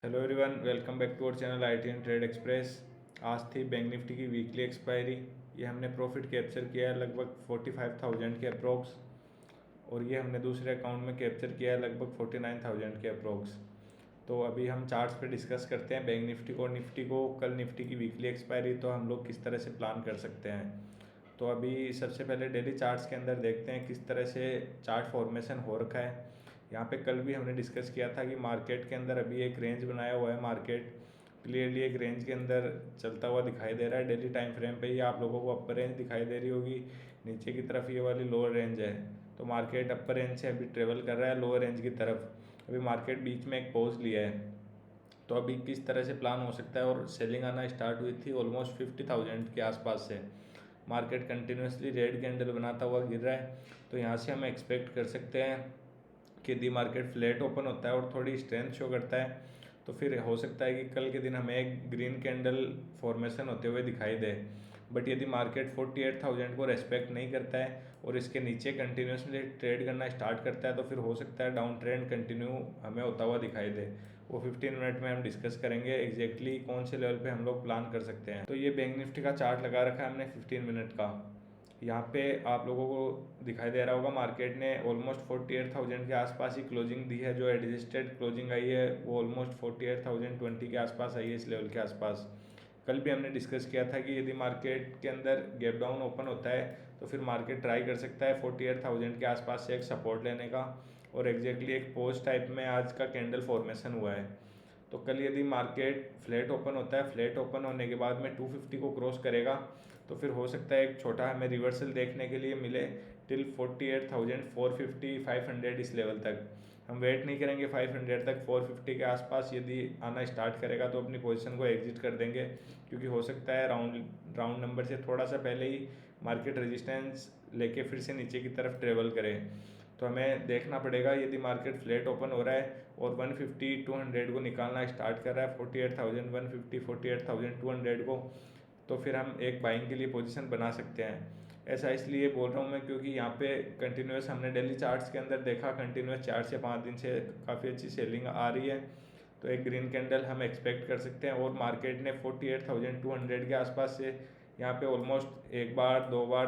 Hello everyone, welcome back to our channel IT and trade express. आज थी bank Nifty की weekly expiry. ये हमने प्रॉफिट कैप्चर किया है लगभग 45,000 के अप्रोक्स, और ये हमने दूसरे अकाउंट में कैप्चर किया है लगभग 49,000 के अप्रोक्स। तो अभी हम चार्ट्स पे डिस्कस करते हैं बैंक निफ्टी को। निफ्टी को कल निफ्टी की वीकली एक्सपायरी, तो हम लोग किस तरह से प्लान कर सकते हैं। तो अभी सबसे पहले डेली चार्ट्स के अंदर देखते हैं किस तरह से चार्ट फॉर्मेशन हो रखा है। यहाँ पे कल भी हमने डिस्कस किया था कि मार्केट के अंदर अभी एक रेंज बनाया हुआ है। मार्केट क्लियरली एक रेंज के अंदर चलता हुआ दिखाई दे रहा है। डेली टाइम फ्रेम पे ही आप लोगों को अपर रेंज दिखाई दे रही होगी, नीचे की तरफ ये वाली लोअर रेंज है। तो मार्केट अपर रेंज से अभी ट्रेवल कर रहा है लोअर रेंज की तरफ। अभी मार्केट बीच में एक पॉज लिया है। तो अभी किस तरह से प्लान हो सकता है, और सेलिंग आना स्टार्ट हुई थी ऑलमोस्ट 50,000 के आसपास से। मार्केट कंटिन्यूसली रेड कैंडल बनाता हुआ गिर रहा है। तो यहाँ से हम एक्सपेक्ट कर सकते हैं कि यदि मार्केट फ्लैट ओपन होता है और थोड़ी स्ट्रेंथ शो करता है, तो फिर हो सकता है कि कल के दिन हमें एक ग्रीन कैंडल फॉर्मेशन होते हुए दिखाई दे। बट यदि मार्केट 48,000 को रेस्पेक्ट नहीं करता है और इसके नीचे कंटिन्यूसली ट्रेड करना स्टार्ट करता है, तो फिर हो सकता है डाउन ट्रेंड कंटिन्यू हमें होता हुआ दिखाई दे। वो 15 मिनट में हम डिस्कस करेंगे एग्जैक्टली कौन से लेवल पे हम लोग प्लान कर सकते हैं। तो ये बैंक निफ्टी का चार्ट लगा रखा है हमने 15 मिनट का। यहाँ पे आप लोगों को दिखाई दे रहा होगा मार्केट ने ऑलमोस्ट 48,000 के आसपास ही क्लोजिंग दी है। जो एडजस्टेड क्लोजिंग आई है वो ऑलमोस्ट 48,020 के आसपास आई है, इस लेवल के आसपास। कल भी हमने डिस्कस किया था कि यदि मार्केट के अंदर गैप डाउन ओपन होता है, तो फिर मार्केट ट्राई कर सकता है 48,000 के आसपास से एक सपोर्ट लेने का। और एग्जैक्टली एक पोस्ट टाइप में आज का कैंडल फॉर्मेशन हुआ है। तो कल यदि मार्केट फ्लैट ओपन होता है, फ्लैट ओपन होने के बाद में 250 को क्रॉस करेगा, तो फिर हो सकता है एक छोटा हमें रिवर्सल देखने के लिए मिले टिल 48,450 500 इस लेवल तक। हम वेट नहीं करेंगे 500 तक, 450 के आसपास यदि आना स्टार्ट करेगा तो अपनी पोजीशन को एग्जिट कर देंगे, क्योंकि हो सकता है राउंड नंबर से थोड़ा सा पहले ही मार्केट रेजिस्टेंस लेके फिर से नीचे की तरफ ट्रेवल करे। तो हमें देखना पड़ेगा यदि मार्केट फ्लैट ओपन हो रहा है और 150 200 को निकालना स्टार्ट कर रहा है, 48,150 48,200 को, तो फिर हम एक बाइंग के लिए पोजीशन बना सकते हैं। ऐसा इसलिए बोल रहा हूँ मैं क्योंकि यहाँ पे कंटिन्यूस हमने डेली चार्ट्स के अंदर देखा, कंटिन्यूस 4 से 5 दिन से काफ़ी अच्छी सेलिंग आ रही है। तो एक ग्रीन कैंडल हम एक्सपेक्ट कर सकते हैं। और मार्केट ने 48,200 के आसपास से यहाँ पे ऑलमोस्ट एक बार, दो बार,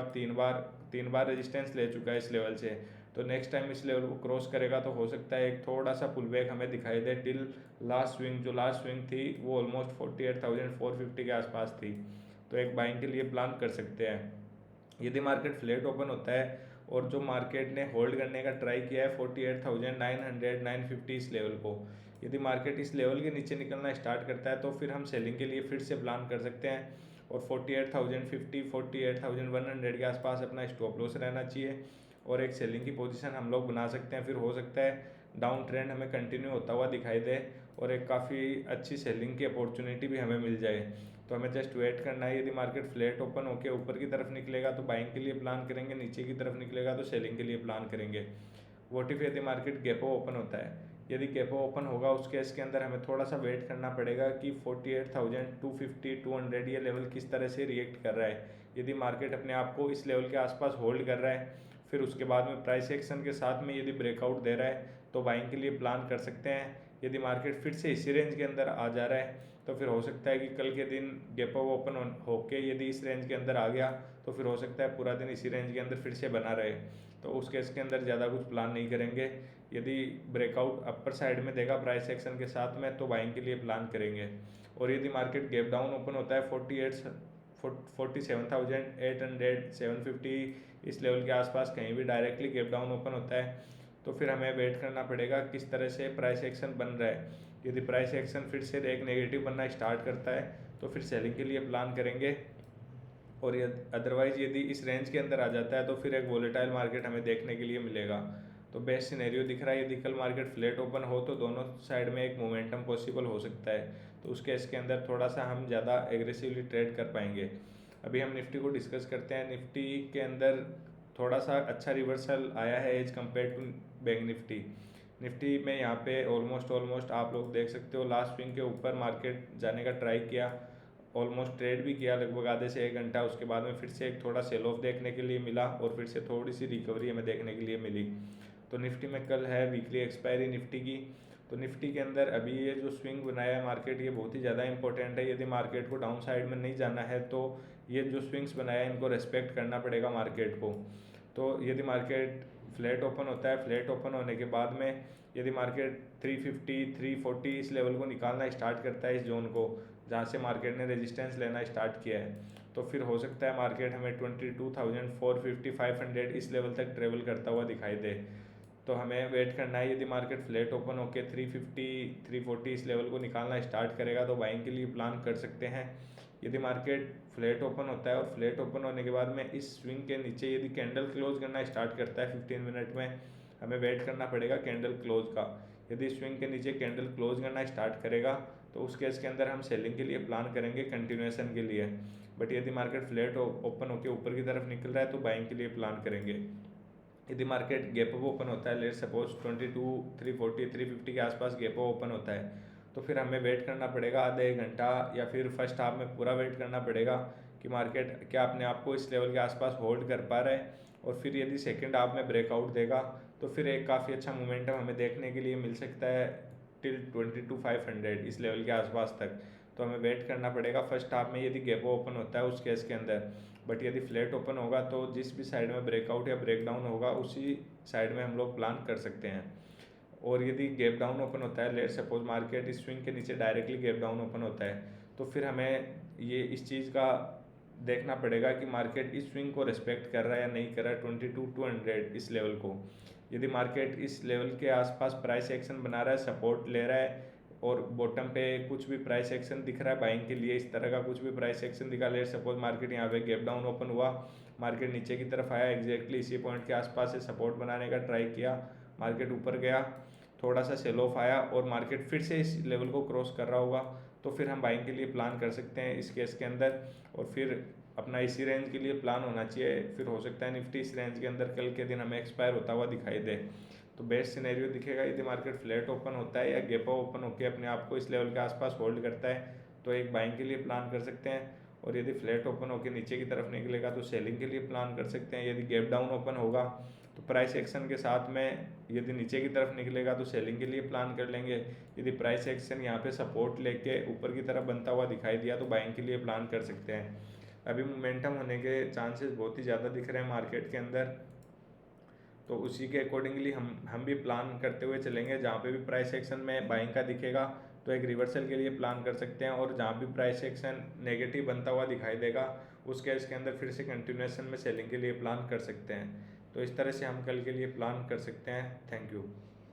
तीन बार रेजिस्टेंस ले चुका है इस लेवल से। तो नेक्स्ट टाइम इस लेवल को क्रॉस करेगा तो हो सकता है एक थोड़ा सा पुल बैक हमें दिखाई दे टिल लास्ट स्विंग। जो लास्ट स्विंग थी वो ऑलमोस्ट 48,450 के आसपास थी। तो एक बाइंग के लिए प्लान कर सकते हैं। यदि मार्केट फ्लैट ओपन होता है और जो मार्केट ने होल्ड करने का ट्राई किया है 48,900 950 इस लेवल को, यदि मार्केट इस लेवल के नीचे निकलना स्टार्ट करता है, तो फिर हम सेलिंग के लिए फिर से प्लान कर सकते हैं। और 48,050 48,100 के आसपास अपना स्टॉप लॉस रहना चाहिए, और एक सेलिंग की पोजीशन हम लोग बना सकते हैं। फिर हो सकता है डाउन ट्रेंड हमें कंटिन्यू होता हुआ दिखाई दे और एक काफ़ी अच्छी सेलिंग की अपॉर्चुनिटी भी हमें मिल जाए। तो हमें जस्ट वेट करना है। यदि मार्केट फ्लैट ओपन होकर ऊपर की तरफ निकलेगा तो बाइंग के लिए प्लान करेंगे, नीचे की तरफ निकलेगा तो सेलिंग के लिए प्लान करेंगे। वोट इफ यदि मार्केट गैपो ओपन होता है, यदि गैपो ओपन होगा उस केस के अंदर हमें थोड़ा सा वेट करना पड़ेगा कि 48,250 200 ये लेवल किस तरह से रिएक्ट कर रहा है। यदि मार्केट अपने आप को इस लेवल के आसपास होल्ड कर रहा है, फिर उसके बाद में प्राइस एक्शन के साथ में यदि ब्रेकआउट दे रहा है तो बाइंग के लिए प्लान कर सकते हैं। यदि मार्केट फिर से इसी रेंज के अंदर आ जा रहा है, तो फिर हो सकता है कि कल के दिन गैप अप ओपन होके यदि इस रेंज के अंदर आ गया, तो फिर हो सकता है पूरा दिन इसी रेंज के अंदर फिर से बना रहे। तो उस केस के अंदर ज़्यादा कुछ प्लान नहीं करेंगे। यदि ब्रेकआउट अपर साइड में देगा प्राइस एक्शन के साथ में, तो बाइंग के लिए प्लान करेंगे। और यदि मार्केट गैप डाउन ओपन होता है 47,800 750 इस लेवल के आसपास कहीं भी डायरेक्टली गैप डाउन ओपन होता है, तो फिर हमें वेट करना पड़ेगा किस तरह से प्राइस एक्शन बन रहा है। यदि प्राइस एक्शन फिर से एक नेगेटिव बनना स्टार्ट करता है तो फिर सेलिंग के लिए प्लान करेंगे। और अदरवाइज यदि इस रेंज के अंदर आ जाता है तो फिर एक वोलेटाइल मार्केट हमें देखने के लिए मिलेगा। तो बेस्ट सिनेरियो दिख रहा है यदि कल मार्केट फ्लैट ओपन हो तो दोनों साइड में एक मोमेंटम पॉसिबल हो सकता है। तो उस केस के अंदर थोड़ा सा हम ज़्यादा एग्रेसिवली ट्रेड कर पाएंगे। अभी हम निफ्टी को डिस्कस करते हैं। निफ्टी के अंदर थोड़ा सा अच्छा रिवर्सल आया है as compare to bank Nifty. Nifty में यहाँ पे ऑलमोस्ट आप लोग देख सकते हो लास्ट स्विंग के ऊपर मार्केट जाने का ट्राई किया, ऑलमोस्ट ट्रेड भी किया लगभग आधे से 1 घंटा। उसके बाद में फिर से एक थोड़ा सेल ऑफ देखने के लिए मिला और फिर से थोड़ी सी रिकवरी हमें देखने के लिए मिली। तो निफ्टी में कल है वीकली एक्सपायरी निफ्टी की, तो निफ्टी के अंदर अभी ये जो स्विंग बनाया है मार्केट, ये बहुत ही ज़्यादा इंपॉर्टेंट है। यदि मार्केट को डाउन साइड में नहीं जाना है तो ये जो स्विंग्स बनाया है इनको रेस्पेक्ट करना पड़ेगा मार्केट को। तो यदि मार्केट फ्लैट ओपन होता है, फ्लैट ओपन होने के बाद में यदि मार्केट 350 340 इस लेवल को निकालना स्टार्ट करता है, इस जोन को जहाँ से मार्केट ने रेजिस्टेंस लेना स्टार्ट किया है, तो फिर हो सकता है मार्केट हमें 22,450 500 इस लेवल तक ट्रेवल करता हुआ दिखाई दे। तो हमें वेट करना है। यदि मार्केट फ्लैट ओपन होकर 350 340 इस लेवल को निकालना स्टार्ट करेगा तो बाइंग के लिए प्लान कर सकते हैं। यदि मार्केट फ्लैट ओपन होता है और फ्लैट ओपन होने के बाद में इस स्विंग के नीचे यदि कैंडल क्लोज करना स्टार्ट करता है 15 मिनट में, हमें वेट करना पड़ेगा कैंडल क्लोज का। यदि स्विंग के नीचे कैंडल क्लोज करना स्टार्ट करेगा तो उस केस के अंदर हम सेलिंग के लिए प्लान करेंगे कंटिन्यूएशन के लिए। बट यदि मार्केट फ्लैट ओपन होकर ऊपर की तरफ निकल रहा है तो बाइंग के लिए प्लान करेंगे। यदि मार्केट गैप अप ओपन होता है, लेट सपोज 22 340 350 के आसपास गैप अप ओपन होता है, तो फिर हमें वेट करना पड़ेगा आधा एक घंटा या फिर फर्स्ट हाफ में पूरा वेट करना पड़ेगा कि मार्केट क्या अपने आप को इस लेवल के आसपास होल्ड कर पा रहा है। और फिर यदि सेकेंड हाफ में ब्रेकआउट देगा तो फिर एक काफ़ी अच्छा मोमेंटम हमें देखने के लिए मिल सकता है टिल 22,500 इस लेवल के आसपास तक। तो हमें वेट करना पड़ेगा फर्स्ट हाफ में यदि गैप ओपन होता है उस केस के अंदर। बट यदि फ्लैट ओपन होगा तो जिस भी साइड में ब्रेकआउट या ब्रेकडाउन होगा उसी साइड में हम लोग प्लान कर सकते हैं। और यदि गैप डाउन ओपन होता है, लेट सपोज मार्केट इस स्विंग के नीचे डायरेक्टली गैप डाउन ओपन होता है, तो फिर हमें ये इस चीज़ का देखना पड़ेगा कि मार्केट इस स्विंग को रिस्पेक्ट कर रहा है या नहीं कर रहा है 22,200 इस लेवल को। यदि मार्केट इस लेवल के आसपास प्राइस एक्शन बना रहा है, सपोर्ट ले रहा है और बॉटम पे कुछ भी प्राइस एक्शन दिख रहा है बाइंग के लिए, इस तरह का कुछ भी प्राइस एक्शन दिखा, लेट सपोज मार्केट यहाँ पे गैप डाउन ओपन हुआ, मार्केट नीचे की तरफ आया, एग्जैक्टली इसी पॉइंट के आसपास से सपोर्ट बनाने का ट्राई किया, मार्केट ऊपर गया, थोड़ा सा सेल ऑफ आया और मार्केट फिर से इस लेवल को क्रॉस कर रहा होगा, तो फिर हम बाइंग के लिए प्लान कर सकते हैं इस केस के अंदर। और फिर अपना इसी रेंज के लिए प्लान होना चाहिए। फिर हो सकता है निफ्टी इस रेंज के अंदर कल के दिन हमें एक्सपायर होता हुआ दिखाई दे। तो बेस्ट सिनेरियो दिखेगा यदि मार्केट फ्लैट ओपन होता है या गैप ओपन होकर अपने आप को इस लेवल के आसपास होल्ड करता है तो एक बाइंग के लिए प्लान कर सकते हैं। और यदि फ्लैट ओपन होकर नीचे की तरफ निकलेगा तो सेलिंग के लिए प्लान कर सकते हैं। यदि गैप डाउन ओपन होगा तो प्राइस एक्शन के साथ में यदि नीचे की तरफ निकलेगा तो सेलिंग के लिए प्लान कर लेंगे। यदि प्राइस एक्शन यहाँ पे सपोर्ट लेके ऊपर की तरफ बनता हुआ दिखाई दिया तो बाइंग के लिए प्लान कर सकते हैं। अभी मोमेंटम होने के चांसेस बहुत ही ज़्यादा दिख रहे हैं मार्केट के अंदर, तो उसी के अकॉर्डिंगली हम भी प्लान करते हुए चलेंगे। जहाँ पे भी प्राइस एक्शन में बाइंग का दिखेगा तो एक रिवर्सल के लिए प्लान कर सकते हैं, और जहाँ भी प्राइस एक्शन नेगेटिव बनता हुआ दिखाई देगा उस केस के अंदर फिर से कंटिन्यूएशन में सेलिंग के लिए प्लान कर सकते हैं। तो इस तरह से हम कल के लिए प्लान कर सकते हैं। Thank you.